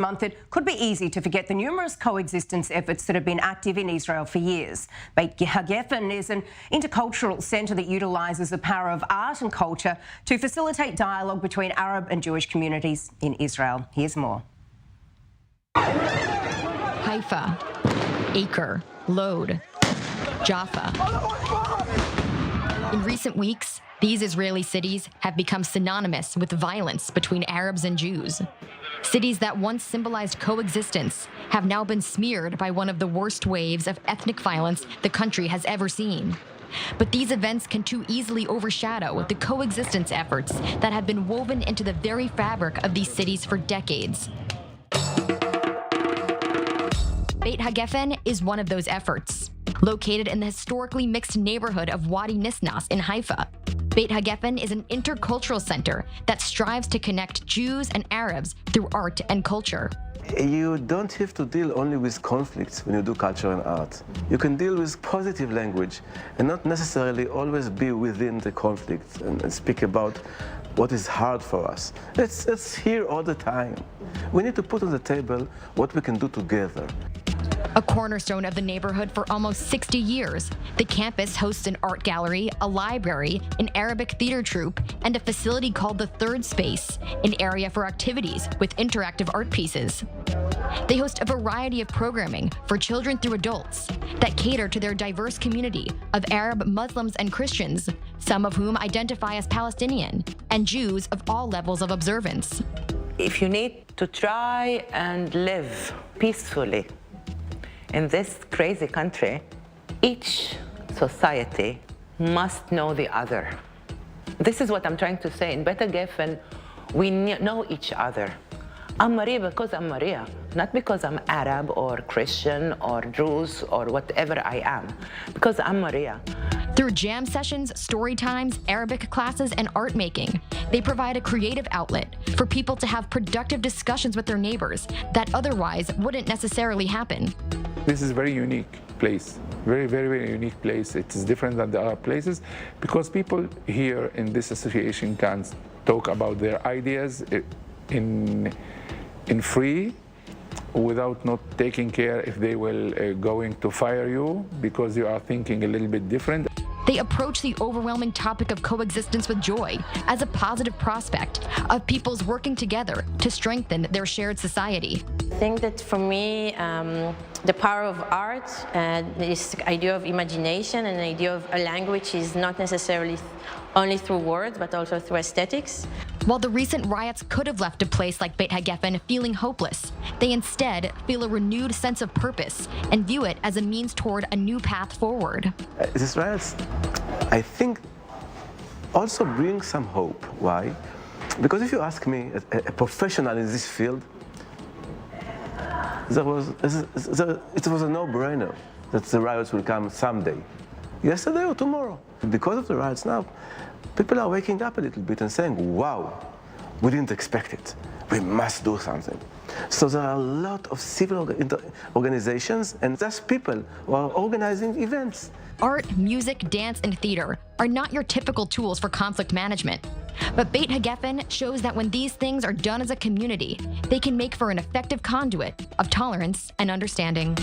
Month, it could be easy to forget the numerous coexistence efforts that have been active in Israel for years. Beit HaGefen is an intercultural centre that utilises the power of art and culture to facilitate dialogue between Arab and Jewish communities in Israel. Here's more. Haifa, Acre, Lod, Jaffa. In recent weeks, these Israeli cities have become synonymous with violence between Arabs and Jews. Cities that once symbolized coexistence have now been smeared by one of the worst waves of ethnic violence the country has ever seen. But these events can too easily overshadow the coexistence efforts that have been woven into the very fabric of these cities for decades. Beit HaGefen is one of those efforts. Located in the historically mixed neighborhood of Wadi Nisnas in Haifa, Beit HaGefen is an intercultural center that strives to connect Jews and Arabs through art and culture. You don't have to deal only with conflicts when you do culture and art. You can deal with positive language and not necessarily always be within the conflict and speak about what is hard for us. It's here all the time. We need to put on the table what we can do together. A cornerstone of the neighborhood for almost 60 years, the campus hosts an art gallery, a library, an Arabic theater troupe, and a facility called the Third Space, an area for activities with interactive art pieces. They host a variety of programming for children through adults that cater to their diverse community of Arab, Muslims, and Christians, some of whom identify as Palestinian, and Jews of all levels of observance. If you need to try and live peacefully in this crazy country, each society must know the other. This is what I'm trying to say. In Beit HaGefen, we know each other. I'm Maria because I'm Maria, not because I'm Arab or Christian or Druze or whatever I am, because I'm Maria. Through jam sessions, story times, Arabic classes, and art making, they provide a creative outlet for people to have productive discussions with their neighbors that otherwise wouldn't necessarily happen. This is a very unique place, very, very, very unique place. It's different than the other places because people here in this association can talk about their ideas in free, without not taking care if they will going to fire you because you are thinking a little bit different. They approach the overwhelming topic of coexistence with joy as a positive prospect of people's working together to strengthen their shared society. I think that for me, the power of art and this idea of imagination and the idea of a language is not necessarily only through words, but also through aesthetics. While the recent riots could have left a place like Beit HaGefen feeling hopeless, they instead feel a renewed sense of purpose and view it as a means toward a new path forward. These riots, I think, also bring some hope. Why? Because if you ask me, a professional in this field, it was a no-brainer that the riots will come someday, yesterday or tomorrow. Because of the riots now, people are waking up a little bit and saying, wow, we didn't expect it. We must do something. So there are a lot of civil organizations and just people who are organizing events. Art, music, dance, and theater are not your typical tools for conflict management. But Beit HaGefen shows that when these things are done as a community, they can make for an effective conduit of tolerance and understanding.